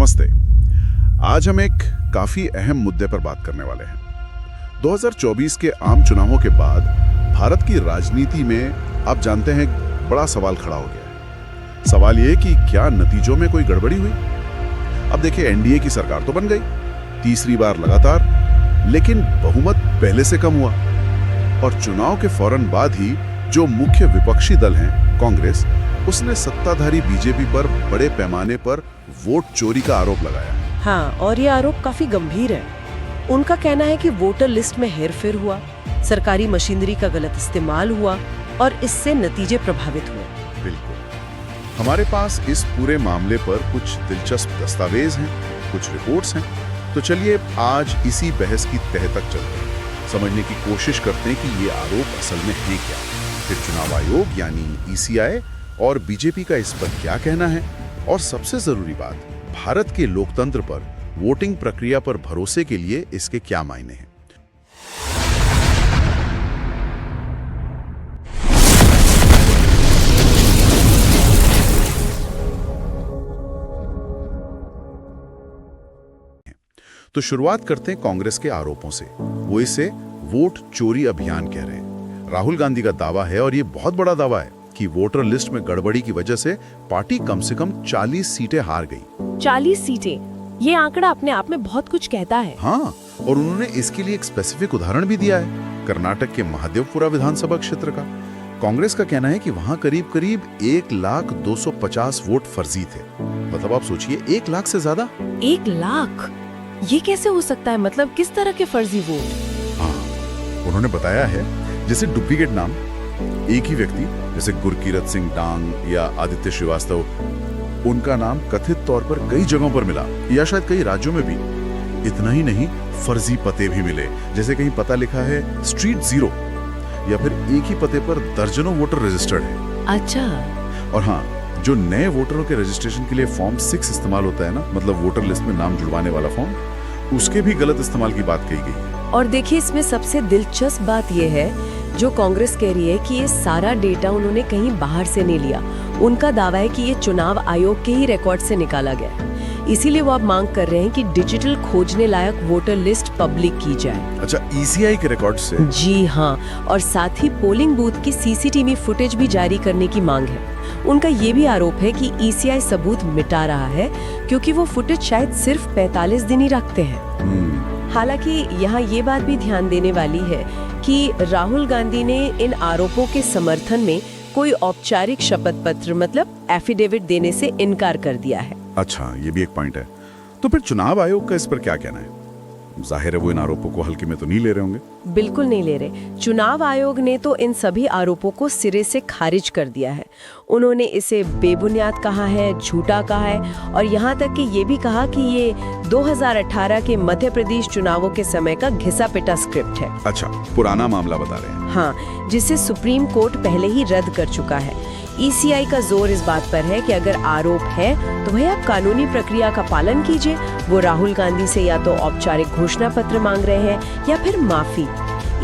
नमस्ते। आज हम एक काफी अहम मुद्दे पर बात करने वाले हैं। 2024 के आम चुनावों के बाद भारत की राजनीति में आप जानते हैं बड़ा सवाल खड़ा हो गया है। सवाल ये कि क्या नतीजों में कोई गड़बड़ी हुई? अब देखिए, एनडीए की सरकार तो बन गई तीसरी बार लगातार, लेकिन बहुमत पहले से कम हुआ और चुनाव के फौरन बाद ही जो मुख्य विपक्षी दल हैं कांग्रेस, उसने सत्ताधारी बीजेपी पर बड़े पैमाने पर वोट चोरी का आरोप लगाया। हाँ, और ये आरोप काफी गंभीर है। उनका कहना है कि वोटर लिस्ट में हेरफेर हुआ, सरकारी मशीनरी का गलत इस्तेमाल हुआ और इससे नतीजे प्रभावित हुए। बिल्कुल। हमारे पास इस पूरे मामले पर कुछ दिलचस्प दस्तावेज हैं, कुछ रिपोर्ट्स हैं। तो चलिए आज इसी बहस की तह तक चलते हैं, समझने की कोशिश करते हैं कि ये आरोप असल में है क्या, फिर चुनाव आयोग यानी ईसीआई और बीजेपी का इस पर क्या कहना है, और सबसे जरूरी बात, भारत के लोकतंत्र पर, वोटिंग प्रक्रिया पर भरोसे के लिए इसके क्या मायने हैं। तो शुरुआत करते हैं कांग्रेस के आरोपों से। वो इसे वोट चोरी अभियान कह रहे हैं। राहुल गांधी का दावा है, और ये बहुत बड़ा दावा है, कि वोटर लिस्ट में गड़बड़ी की वजह से पार्टी कम से कम 40 सीटें हार गई। 40 सीटें, ये आंकड़ा अपने आप में बहुत कुछ कहता है। हाँ, और उन्होंने इसके लिए एक स्पेसिफिक उदाहरण भी दिया है, कर्नाटक के महादेवपुरा विधानसभा क्षेत्र का। कांग्रेस का कहना है कि वहां करीब 1,250,000 वोट फर्जी थे। मतलब आप सोचिए, 1 लाख से ज्यादा। 1 लाख? ये कैसे हो सकता है? मतलब किस तरह के फर्जी वोट? हाँ, उन्होंने बताया है जैसे डुप्लीकेट नाम, एक ही व्यक्ति जैसे गुरकीरत सिंह डांग या आदित्य श्रीवास्तव, उनका नाम कथित तौर पर कई जगहों पर मिला, या शायद कई राज्यों में भी। इतना ही नहीं, फर्जी पते भी मिले, जैसे कहीं पता लिखा है स्ट्रीट 0, या फिर एक ही पते पर दर्जनों वोटर रजिस्टर्ड है। अच्छा। और हाँ, जो नए वोटरों के रजिस्ट्रेशन के लिए फॉर्म 6 इस्तेमाल होता है ना, मतलब वोटर लिस्ट में नाम जुड़वाने वाला फॉर्म, उसके भी गलत इस्तेमाल की बात कही गई है। और देखिए, इसमें सबसे दिलचस्प बात यह है, जो कांग्रेस कह रही है कि ये सारा डेटा उन्होंने कहीं बाहर से नहीं लिया। उनका दावा है कि ये चुनाव आयोग के ही रिकॉर्ड से निकाला गया। इसीलिए वो अब मांग कर रहे हैं कि डिजिटल खोजने लायक वोटर लिस्ट पब्लिक की जाए। अच्छा, ईसीआई के रिकॉर्ड से? जी हाँ, और साथ ही पोलिंग बूथ की सीसीटीवी फुटेज भी जारी करने की मांग है। उनका ये भी आरोप है कि ईसीआई सबूत मिटा रहा है, क्योंकि वो फुटेज शायद सिर्फ 45 दिन ही रखते हैं। हालांकि यहाँ ये बात भी ध्यान देने वाली है कि राहुल गांधी ने इन आरोपों के समर्थन में कोई औपचारिक शपथ पत्र, मतलब एफिडेविट देने से इनकार कर दिया है। अच्छा, ये भी एक पॉइंट है। तो फिर चुनाव आयोग का इस पर क्या कहना है? जाहिर है वो इन आरोपों को हल्के में तो नहीं ले रहे होंगे। बिल्कुल नहीं ले रहे। चुनाव आयोग ने तो इन सभी आरोपों को सिरे से खारिज कर दिया है। उन्होंने इसे बेबुनियाद कहा है, झूठा कहा है, और यहाँ तक कि ये भी कहा कि ये 2018 के मध्य प्रदेश चुनावों के समय का घिसा पिटा स्क्रिप्ट है। अच्छा, पुराना मामला बता रहे हैं। हाँ, जिसे सुप्रीम कोर्ट पहले ही रद्द कर चुका है। ईसीआई का जोर इस बात पर है कि अगर आरोप है तो भाई आप कानूनी प्रक्रिया का पालन कीजिए। वो राहुल गांधी से या तो औपचारिक घोषणा पत्र मांग रहे हैं या फिर माफी।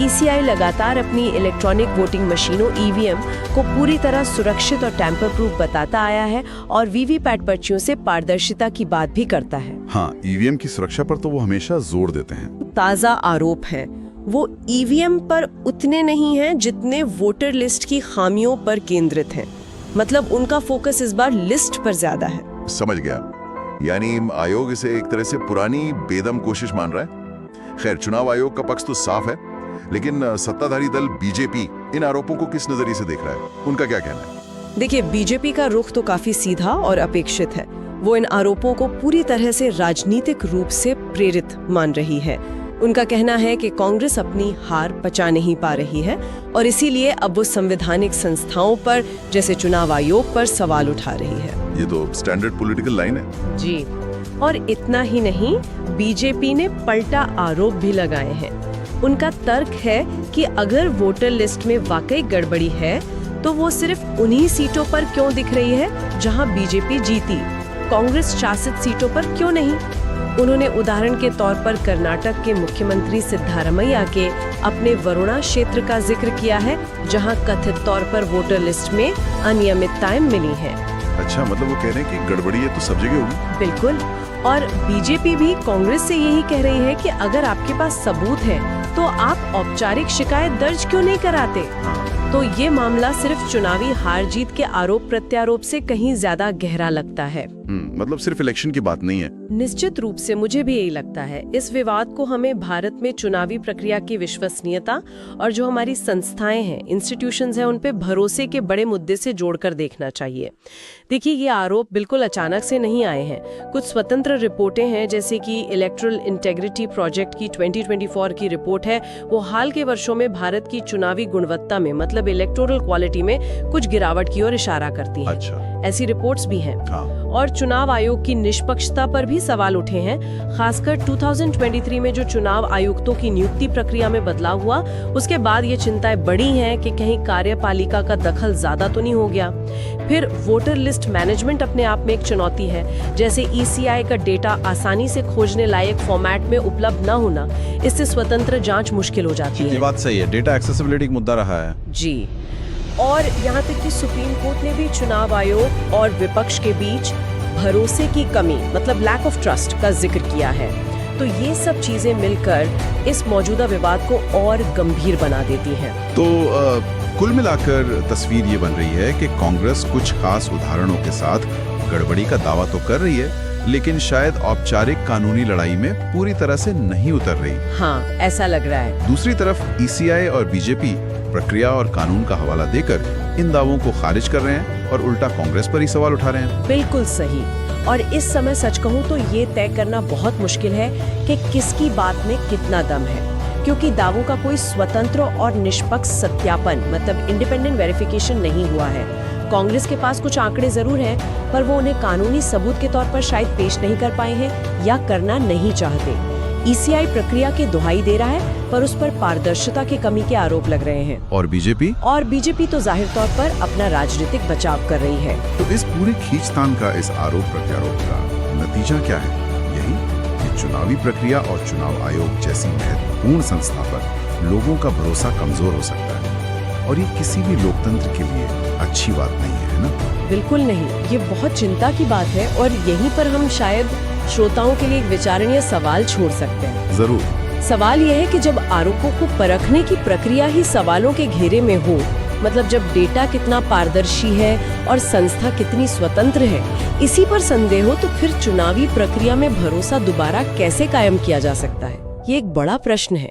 ईसीआई लगातार अपनी इलेक्ट्रॉनिक वोटिंग मशीनों ईवीएम को पूरी तरह सुरक्षित और टैंपर प्रूफ बताता आया है, और वीवीपैट पर्चियों से पारदर्शिता की बात भी करता है। हाँ, ईवीएम की सुरक्षा पर तो वो हमेशा जोर देते हैं। ताजा आरोप है वो ईवीएम पर उतने नहीं हैं जितने वोटर लिस्ट की खामियों पर केंद्रित हैं। मतलब उनका फोकस इस बार लिस्ट पर ज्यादा है। समझ गया, यानी आयोग इसे एक तरह से पुरानी बेदम कोशिश मान रहा है। खैर, चुनाव आयोग का पक्ष तो साफ है, लेकिन सत्ताधारी दल बीजेपी इन आरोपों को किस नजरिए से देख रहा है? उनका क्या कहना है? देखिए, बीजेपी का रुख तो काफी सीधा और अपेक्षित है। वो इन आरोपों को पूरी तरह से राजनीतिक रूप से प्रेरित मान रही है। उनका कहना है कि कांग्रेस अपनी हार पचा नहीं पा रही है, और इसीलिए अब वो संवैधानिक संस्थाओं पर, जैसे चुनाव आयोग पर, सवाल उठा रही है। ये तो स्टैंडर्ड पॉलिटिकल लाइन है। जी, और इतना ही नहीं, बीजेपी ने पलटा आरोप भी लगाए हैं। उनका तर्क है कि अगर वोटर लिस्ट में वाकई गड़बड़ी है तो वो सिर्फ उन्हीं सीटों पर क्यों दिख रही है जहां बीजेपी जीती, कांग्रेस शासित सीटों पर क्यों नहीं। उन्होंने उदाहरण के तौर पर कर्नाटक के मुख्यमंत्री सिद्धारमैया के अपने वरुणा क्षेत्र का जिक्र किया है, जहां कथित तौर पर वोटर लिस्ट में अनियमितताएं मिली हैं। अच्छा, मतलब वो कह रहे हैं कि गड़बड़ी है तो सब जगह होगी। बिल्कुल, और बीजेपी भी कांग्रेस से यही कह रही है कि अगर आपके पास सबूत है तो आप औपचारिक शिकायत दर्ज क्यों नहीं कराते। तो ये मामला सिर्फ चुनावी हार जीत के आरोप प्रत्यारोप से कहीं ज्यादा गहरा लगता है। मतलब सिर्फ इलेक्शन की बात नहीं है। निश्चित रूप से मुझे भी यही लगता है। इस विवाद को हमें भारत में चुनावी प्रक्रिया की विश्वसनीयता और जो हमारी संस्थाएं हैं, इंस्टीट्यूशंस हैं, उन पे भरोसे के बड़े मुद्दे से जोड़कर देखना चाहिए। देखिए, ये आरोप बिल्कुल अचानक से नहीं आए हैं। कुछ स्वतंत्र रिपोर्टें हैं, जैसे कि इलेक्टोरल इंटेग्रिटी प्रोजेक्ट की 2024 की रिपोर्ट है। वो हाल के वर्षों में भारत की चुनावी गुणवत्ता में, मतलब इलेक्टोरल क्वालिटी में कुछ गिरावट की ओर इशारा करती है। अच्छा। ऐसी रिपोर्ट्स भी हैं। हाँ। और चुनाव आयोग की निष्पक्षता पर भी सवाल उठे हैं। खासकर 2023 में जो चुनाव आयुक्तों की नियुक्ति प्रक्रिया में बदलाव हुआ, उसके बाद ये चिंताएं बढ़ी हैं कि कहीं कार्यपालिका का दखल ज्यादा तो नहीं हो गया। फिर वोटर लिस्ट मैनेजमेंट अपने आप में एक चुनौती है। जैसे ECI का डेटा आसानी से खोजने लायक फॉर्मेट में उपलब्ध न होना, इससे स्वतंत्र जांच मुश्किल हो जाती है। ये बात सही है, डेटा एक्सेसिबिलिटी का मुद्दा रहा है। जी। और यहाँ तक कि सुप्रीम कोर्ट ने भी चुनाव आयोग और विपक्ष के बीच भरोसे की कमी, मतलब लैक ऑफ ट्रस्ट का जिक्र किया है। तो ये सब चीजें मिलकर इस मौजूदा विवाद को और गंभीर बना देती हैं। तो कुल मिलाकर तस्वीर ये बन रही है कि कांग्रेस कुछ खास उदाहरणों के साथ गड़बड़ी का दावा तो कर रही है, लेकिन शायद औपचारिक कानूनी लड़ाई में पूरी तरह से नहीं उतर रही। हाँ, ऐसा लग रहा है। दूसरी तरफ ECI और बीजेपी प्रक्रिया और कानून का हवाला देकर इन दावों को खारिज कर रहे हैं और उल्टा कांग्रेस पर ही सवाल उठा रहे हैं। बिल्कुल सही। और इस समय सच कहूँ तो ये तय करना बहुत मुश्किल है कि किसकी बात में कितना दम है, क्योंकि दावों का कोई स्वतंत्र और निष्पक्ष सत्यापन, मतलब इंडिपेंडेंट वेरिफिकेशन नहीं हुआ है। कांग्रेस के पास कुछ आंकड़े जरूर हैं, पर वो उन्हें कानूनी सबूत के तौर पर शायद पेश नहीं कर पाए हैं या करना नहीं चाहते। ECI प्रक्रिया की दुहाई दे रहा है, पर उस पर पारदर्शिता की कमी के आरोप लग रहे हैं। और बीजेपी तो जाहिर तौर पर अपना राजनीतिक बचाव कर रही है। तो इस पूरे खींचतान का, इस आरोप प्रत्यारोप का नतीजा क्या है? यही कि चुनावी प्रक्रिया और चुनाव आयोग जैसी महत्वपूर्ण संस्था पर लोगों का भरोसा कमजोर हो सकता है, और ये किसी भी लोकतंत्र के लिए अच्छी बात नहीं है ना? बिल्कुल नहीं, ये बहुत चिंता की बात है। और यहीं पर हम शायद श्रोताओं के लिए एक विचारणीय सवाल छोड़ सकते हैं। जरूर। सवाल यह है कि जब आरोपों को परखने की प्रक्रिया ही सवालों के घेरे में हो, मतलब जब डेटा कितना पारदर्शी है और संस्था कितनी स्वतंत्र है, इसी पर संदेह हो, तो फिर चुनावी प्रक्रिया में भरोसा दोबारा कैसे कायम किया जा सकता है? ये एक बड़ा प्रश्न है।